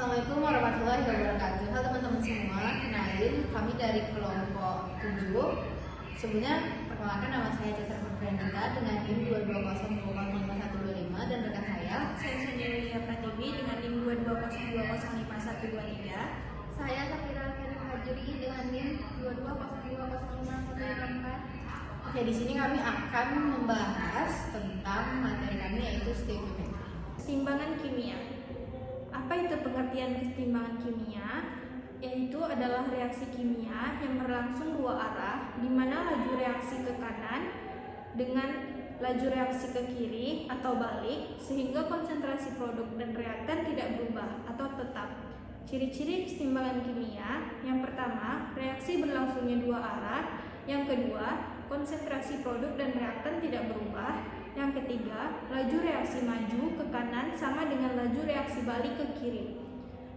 Assalamualaikum warahmatullahi wabarakatuh. Halo teman-teman semua, kenalin kami dari kelompok 7. Sebelumnya perkenalkan, nama saya Cesar Purwendita dengan NIM 220205125 dan rekan saya Sandelia Pratiwi dengan NIM 220205123. Saya Safira Karim Hajri dengan NIM 220205154. Oke, di sini kami akan membahas tentang materi kami yaitu stoichiometry. Kesetimbangan kimia. Apa itu pengertian kesetimbangan kimia? Yaitu adalah reaksi kimia yang berlangsung dua arah, di mana laju reaksi ke kanan dengan laju reaksi ke kiri atau balik, sehingga konsentrasi produk dan reaktan tidak berubah atau tetap. Ciri-ciri kesetimbangan kimia: yang pertama, reaksi berlangsungnya dua arah; yang kedua, konsentrasi produk dan reaktan tidak berubah; yang ketiga, laju reaksi maju ke kanan sama dengan laju reaksi balik ke kiri;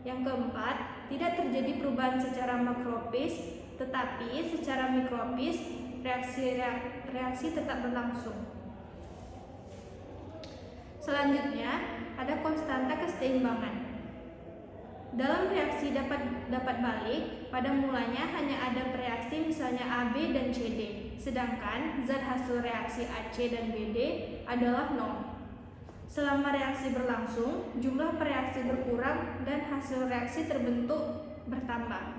yang keempat, tidak terjadi perubahan secara makrofis, tetapi secara mikrofis reaksi tetap berlangsung. Selanjutnya, ada konstanta keseimbangan. Dalam reaksi dapat balik, pada mulanya hanya ada reaksi misalnya AB dan CD, sedangkan zat hasil reaksi AC dan BD adalah 0. Selama reaksi berlangsung, jumlah reaksi berkurang dan hasil reaksi terbentuk bertambah.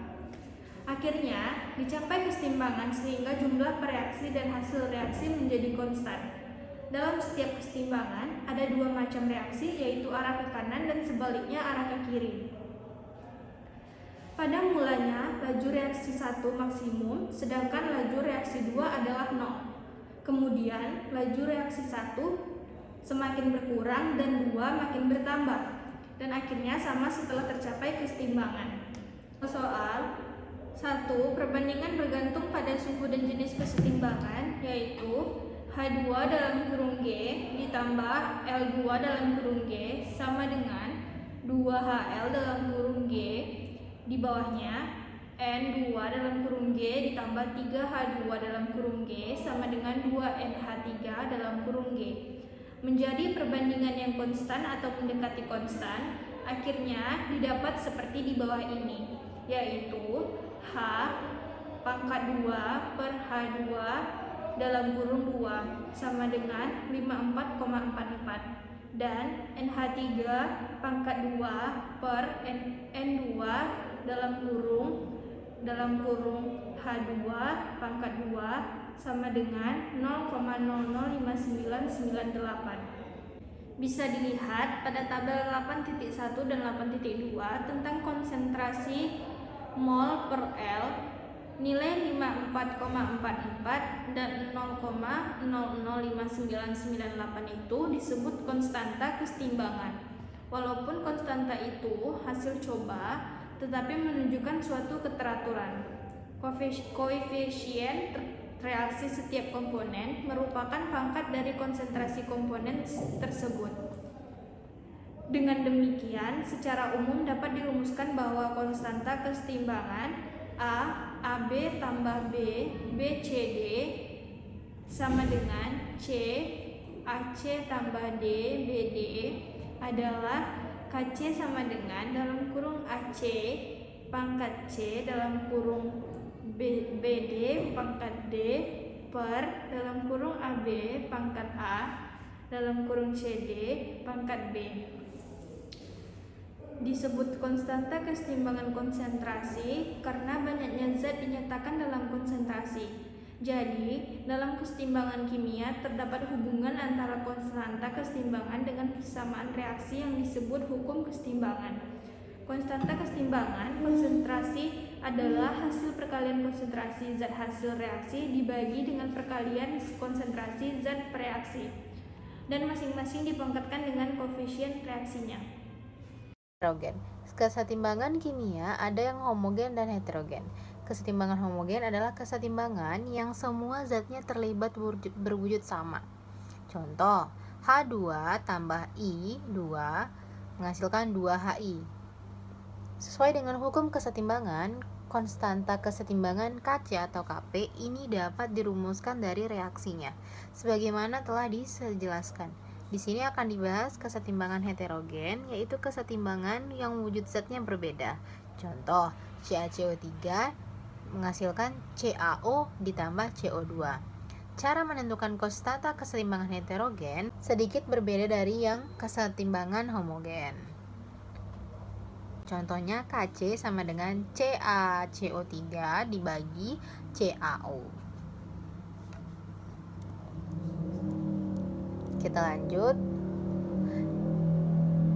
Akhirnya, dicapai keseimbangan sehingga jumlah reaksi dan hasil reaksi menjadi konstan. Dalam setiap keseimbangan, ada dua macam reaksi, yaitu arah ke kanan dan sebaliknya arah ke kiri. Pada mulanya, laju reaksi 1 maksimum, sedangkan laju reaksi 2 adalah 0. Kemudian, laju reaksi 1 semakin berkurang dan 2 makin bertambah. Dan akhirnya sama setelah tercapai keseimbangan. Soal 1. Perbandingan bergantung pada suhu dan jenis keseimbangan, yaitu H2 dalam kurung G ditambah L2 dalam kurung G sama dengan 2HL dalam kurung G, di bawahnya N2 dalam kurung G ditambah 3H2 dalam kurung G sama dengan 2NH3 dalam kurung G. Menjadi perbandingan yang konstan atau mendekati konstan, akhirnya didapat seperti di bawah ini, yaitu H pangkat 2 per H2 dalam kurung 2 sama dengan 54,44, dan NH3 pangkat 2 per N2 dalam kurung H2 pangkat 2 sama dengan 0,005998. Bisa dilihat pada tabel 8.1 dan 8.2 tentang konsentrasi mol per L, nilai 54,44 dan 0,005998 itu disebut konstanta keseimbangan. Walaupun konstanta itu hasil coba, tetapi menunjukkan suatu keteraturan. Koefisien reaksi setiap komponen merupakan pangkat dari konsentrasi komponen tersebut. Dengan demikian, secara umum dapat dirumuskan bahwa konstanta keseimbangan A, AB tambah B, BCD sama dengan C, AC tambah D, BD adalah KC sama dengan dalam kurung AC pangkat C dalam kurung BD pangkat D per dalam kurung AB pangkat A dalam kurung CD pangkat B. Disebut konstanta keseimbangan konsentrasi karena banyaknya zat dinyatakan dalam konsentrasi. Jadi, dalam keseimbangan kimia terdapat hubungan antara konstanta keseimbangan dengan persamaan reaksi yang disebut hukum keseimbangan. Konstanta keseimbangan konsentrasi adalah hasil perkalian konsentrasi zat hasil reaksi dibagi dengan perkalian konsentrasi zat reaksi, dan masing-masing dipangkatkan dengan koefisien reaksinya. Heterogen. Kesetimbangan kimia ada yang homogen dan heterogen. Kesetimbangan homogen adalah kesetimbangan yang semua zatnya terlibat berwujud sama. Contoh, H2 tambah I2 menghasilkan 2HI. Sesuai dengan hukum kesetimbangan, konstanta kesetimbangan Kc atau Kp ini dapat dirumuskan dari reaksinya, sebagaimana telah dijelaskan. Di sini akan dibahas kesetimbangan heterogen, yaitu kesetimbangan yang wujud zatnya berbeda. Contoh, CaCO3 menghasilkan CaO ditambah CO2. Cara menentukan konstanta kesetimbangan heterogen sedikit berbeda dari yang kesetimbangan homogen. Contohnya Kc sama dengan CaCO3 dibagi CaO. Kita lanjut.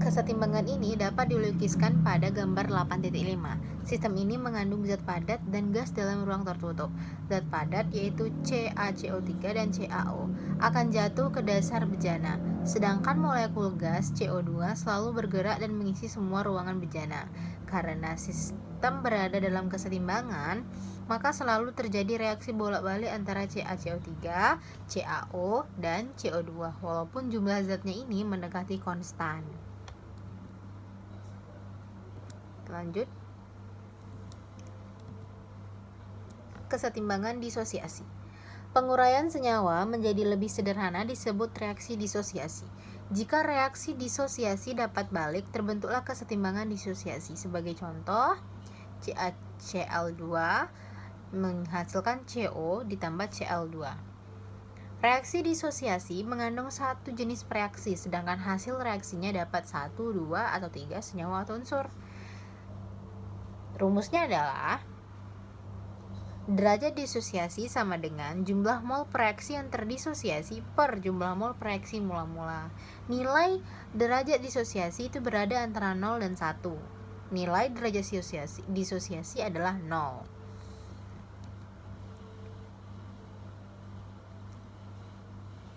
Kesetimbangan ini dapat dilukiskan pada gambar 8.5. Sistem ini mengandung zat padat dan gas dalam ruang tertutup. Zat padat yaitu CaCO3 dan CaO akan jatuh ke dasar bejana, sedangkan molekul gas CO2 selalu bergerak dan mengisi semua ruangan bejana. Karena sistem berada dalam kesetimbangan, maka selalu terjadi reaksi bolak-balik antara CaCO3, CaO, dan CO2 walaupun jumlah zatnya ini mendekati konstan. Lanjut. Kesetimbangan disosiasi. Penguraian senyawa menjadi lebih sederhana disebut reaksi disosiasi. Jika reaksi disosiasi dapat balik, terbentuklah kesetimbangan disosiasi. Sebagai contoh, CaCl2 menghasilkan CO ditambah Cl2. Reaksi disosiasi mengandung satu jenis reaksi, sedangkan hasil reaksinya dapat 1, 2, atau 3 senyawa atau unsur. Rumusnya adalah derajat disosiasi sama dengan jumlah mol reaksi yang terdisosiasi per jumlah mol reaksi mula-mula. Nilai derajat disosiasi itu berada antara 0 dan 1. Nilai derajat disosiasi adalah 0.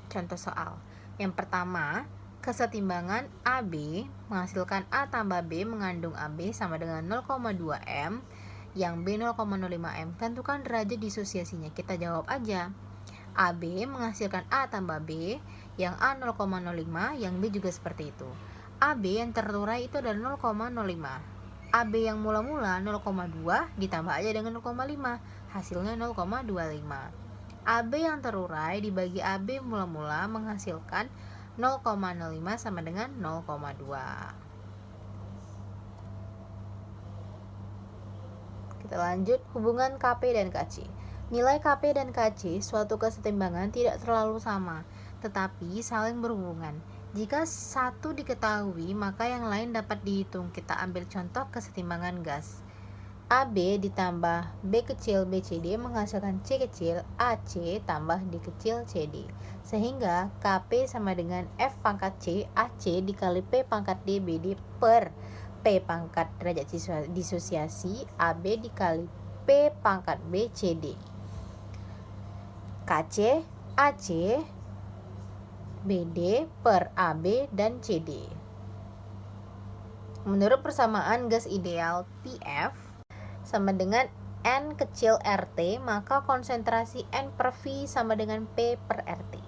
Contoh soal. Yang pertama, kesetimbangan AB menghasilkan A tambah B mengandung AB sama dengan 0,2 M, yang B 0,05 M. Tentukan derajat disosiasinya. Kita jawab aja. AB menghasilkan A tambah B, yang A 0,05, yang B juga seperti itu. AB yang terurai itu adalah 0,05. AB yang mula-mula 0,2 ditambah aja dengan 0,5, hasilnya 0,25. AB yang terurai dibagi AB mula-mula menghasilkan 0,05 sama dengan 0,2. Kita lanjut, hubungan Kp dan Kc. Nilai Kp dan Kc suatu kesetimbangan tidak terlalu sama, tetapi saling berhubungan. Jika satu diketahui, maka yang lain dapat dihitung. Kita ambil contoh kesetimbangan gas. AB ditambah B kecil BCD menghasilkan C kecil AC tambah D kecil CD. Sehingga Kp sama dengan F pangkat C AC dikali P pangkat D BD per P pangkat derajat disosiasi AB dikali P pangkat B CD. KC AC BD per AB dan CD. Menurut persamaan gas ideal PF sama dengan N kecil RT, maka konsentrasi N per V sama dengan P per RT.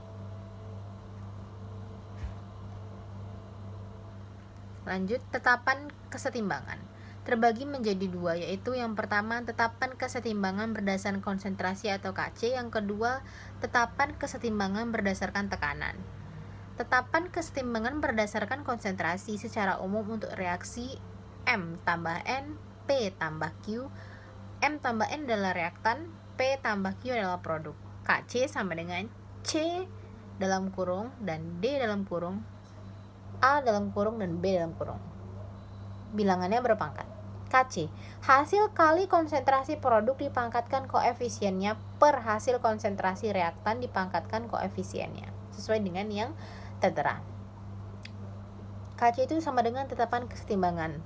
Lanjut, tetapan kesetimbangan terbagi menjadi dua, yaitu yang pertama tetapan kesetimbangan berdasarkan konsentrasi atau Kc, yang kedua tetapan kesetimbangan berdasarkan tekanan. Tetapan kesetimbangan berdasarkan konsentrasi secara umum untuk reaksi M tambah N, P tambah Q. M tambah N adalah reaktan, P tambah Q adalah produk. Kc sama dengan C dalam kurung dan D dalam kurung, A dalam kurung dan B dalam kurung. Bilangannya berpangkat. Kc, hasil kali konsentrasi produk dipangkatkan koefisiennya per hasil konsentrasi reaktan dipangkatkan koefisiennya, sesuai dengan yang tertera. Kc itu sama dengan tetapan kesetimbangan.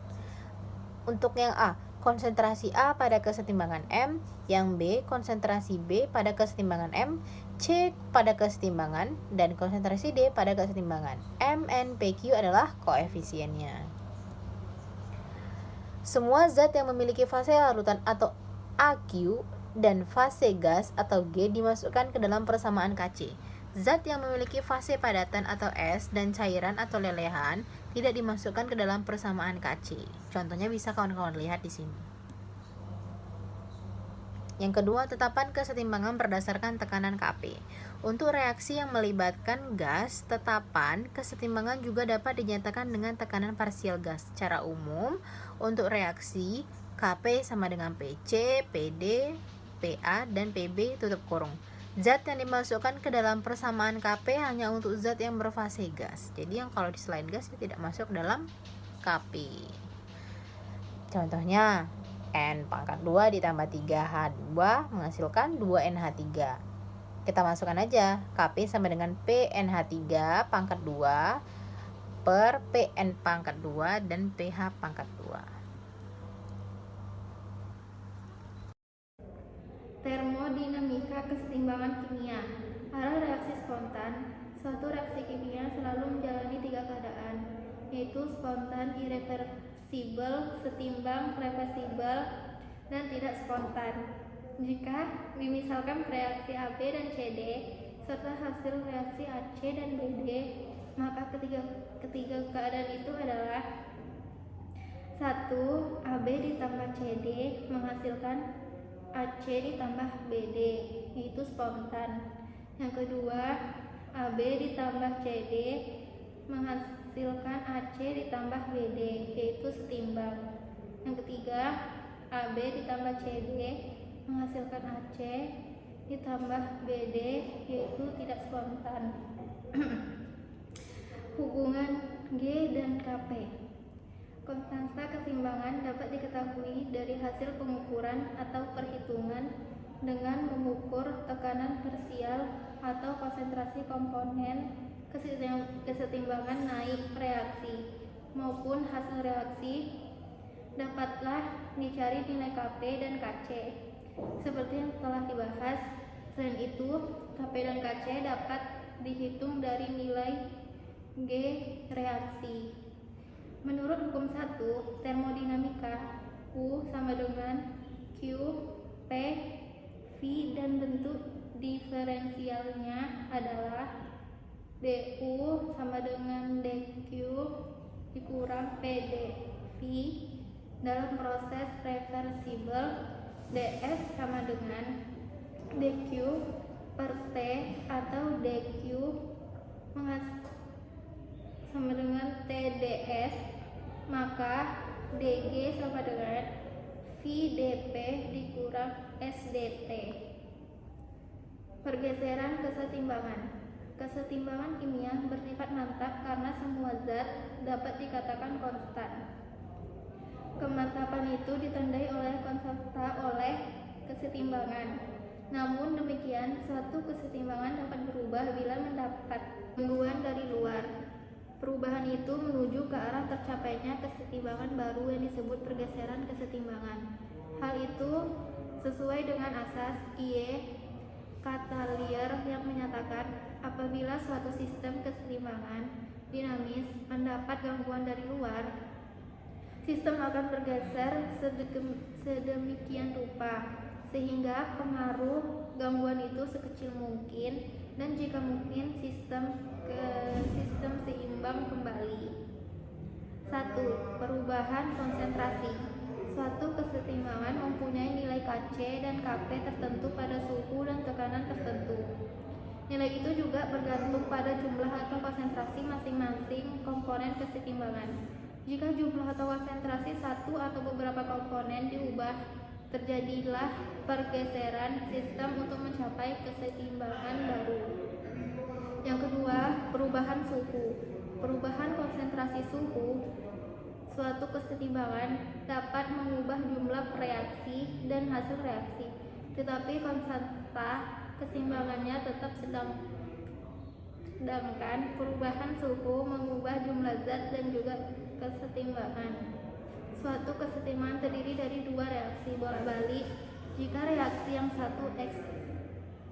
Untuk yang A, konsentrasi A pada kesetimbangan M, yang B, konsentrasi B pada kesetimbangan M, C pada kesetimbangan, dan konsentrasi D pada kesetimbangan. M, N, P, Q adalah koefisiennya. Semua zat yang memiliki fase larutan atau AQ dan fase gas atau G dimasukkan ke dalam persamaan Kc. Zat yang memiliki fase padatan atau S dan cairan atau lelehan tidak dimasukkan ke dalam persamaan Kc. Contohnya bisa kawan-kawan lihat di sini. Yang kedua, tetapan kesetimbangan berdasarkan tekanan Kp. Untuk reaksi yang melibatkan gas, tetapan kesetimbangan juga dapat dinyatakan dengan tekanan parsial gas. Secara umum, untuk reaksi Kp sama dengan Pc, Pd, Pa, dan Pb tutup kurung. Zat yang dimasukkan ke dalam persamaan Kp hanya untuk zat yang berfase gas. Jadi yang kalau di selain gas tidak masuk dalam Kp. Contohnya, N pangkat 2 ditambah 3H2 menghasilkan 2NH3. Kita masukkan aja, Kp sama dengan PNH3 pangkat 2 per Pn pangkat 2 dan pH pangkat 2. Termodinamika kesetimbangan kimia. Arah reaksi spontan. Suatu reaksi kimia selalu menjalani 3 keadaan, yaitu spontan, irreversibel, setimbang, reversibel, dan tidak spontan. Jika dimisalkan reaksi AB dan CD serta hasil reaksi AC dan BD, maka ketiga keadaan itu adalah 1. AB ditambah CD menghasilkan AC ditambah BD, yaitu spontan. Yang kedua, AB ditambah CD menghasilkan AC ditambah BD, yaitu setimbang. Yang ketiga, AB ditambah CD menghasilkan AC ditambah BD, yaitu tidak spontan. Hubungan G dan Kp. Konstanta keseimbangan dapat diketahui dari hasil pengukuran atau perhitungan dengan mengukur tekanan parsial atau konsentrasi komponen kesetimbangan naik reaksi maupun hasil reaksi. Dapatlah dicari nilai Kp dan Kc seperti yang telah dibahas. Selain itu, Kp dan Kc dapat dihitung dari nilai G reaksi. Menurut hukum 1 termodinamika, U sama dengan Q, P, V, dan bentuk diferensialnya adalah dU sama dengan dQ dikurang PD V dalam proses reversibel. DS sama dengan dQ per T atau dQ sama dengan TdS, maka dG sama dengan VdP dikurang SdT. Pergeseran kesetimbangan. Kesetimbangan kimia bersifat mantap karena semua zat dapat dikatakan konstan. Kemantapan itu ditandai oleh konstanta oleh kesetimbangan. Namun demikian, suatu kesetimbangan dapat berubah bila mendapat gangguan dari luar. Perubahan itu menuju ke arah tercapainya kesetimbangan baru yang disebut pergeseran kesetimbangan. Hal itu sesuai dengan asas I. Cavalier yang menyatakan apabila suatu sistem kesetimbangan dinamis mendapat gangguan dari luar, sistem akan bergeser sedemikian rupa sehingga pengaruh gangguan itu sekecil mungkin dan jika mungkin sistem seimbang kembali. 1. Perubahan konsentrasi. Suatu kesetimbangan mempunyai nilai Kc dan Kp tertentu pada suhu dan tekanan tertentu. Nilai itu juga bergantung pada jumlah atau konsentrasi masing-masing komponen kesetimbangan. Jika jumlah atau konsentrasi satu atau beberapa komponen diubah, terjadilah pergeseran sistem untuk mencapai kesetimbangan baru. Yang kedua, perubahan suhu. Perubahan konsentrasi suhu suatu kesetimbangan dapat mengubah jumlah reaksi dan hasil reaksi, tetapi konstanta keseimbangannya tetap sedangkan perubahan suhu mengubah jumlah zat dan juga kesetimbangan. Suatu kesetimbangan terdiri dari dua reaksi bolak-balik. Jika reaksi yang satu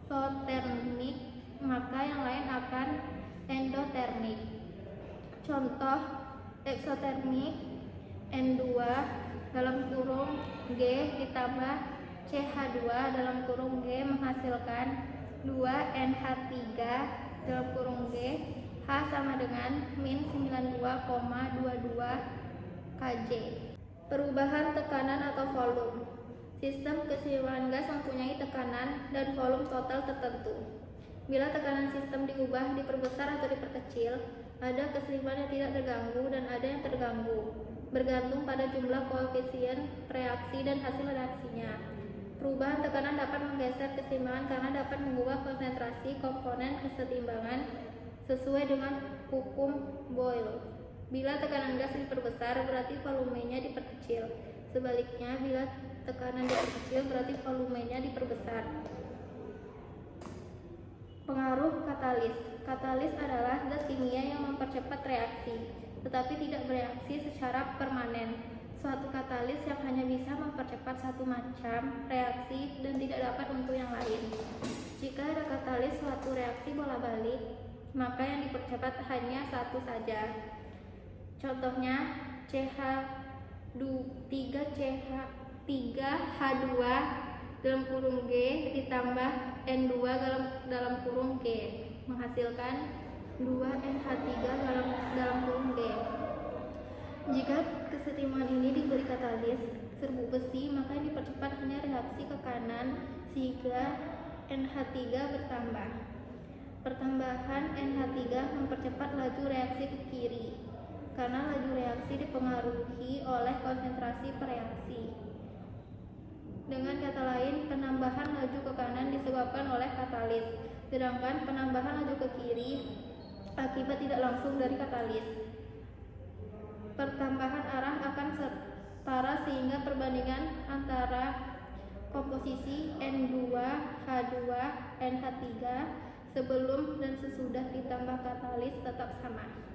eksotermik, maka yang lain akan endotermik. Contoh eksotermik, N2 dalam kurung G ditambah CH2 dalam kurung G menghasilkan 2NH3 dalam kurung G. H sama dengan min 92,22 Kj. Perubahan tekanan atau volume. Sistem keseimbangan gas mempunyai tekanan dan volume total tertentu. Bila tekanan sistem diubah, diperbesar atau diperkecil, ada keseimbangan yang tidak terganggu dan ada yang terganggu, bergantung pada jumlah koefisien reaksi dan hasil reaksinya. Perubahan tekanan dapat menggeser keseimbangan karena dapat mengubah konsentrasi komponen kesetimbangan sesuai dengan hukum Boyle. Bila tekanan gas diperbesar, berarti volumenya diperkecil. Sebaliknya, bila tekanan diperkecil, berarti volumenya diperbesar. Pengaruh katalis. Katalis adalah zat kimia yang mempercepat reaksi, tetapi tidak bereaksi secara permanen. Suatu katalis yang hanya bisa mempercepat satu macam reaksi dan tidak dapat untuk yang lain. Jika ada katalis suatu reaksi bola-balik, maka yang dipercepat hanya satu saja. Contohnya CH3H2 dalam kurung G ditambah N2 dalam kurung G menghasilkan 2NH3 dalam kurung G. Jika kesetimbangan ini diberi katalis serbuk besi, maka yang dipercepat hanya reaksi ke kanan sehingga NH3 bertambah. Pertambahan NH3 mempercepat laju reaksi ke kiri karena laju reaksi dipengaruhi oleh konsentrasi pereaksi. Dengan kata lain, penambahan laju ke kanan disebabkan oleh katalis, sedangkan penambahan laju ke kiri akibat tidak langsung dari katalis. Pertambahan arah akan setara sehingga perbandingan antara komposisi N2, H2, NH3 sebelum dan sesudah ditambah katalis tetap sama.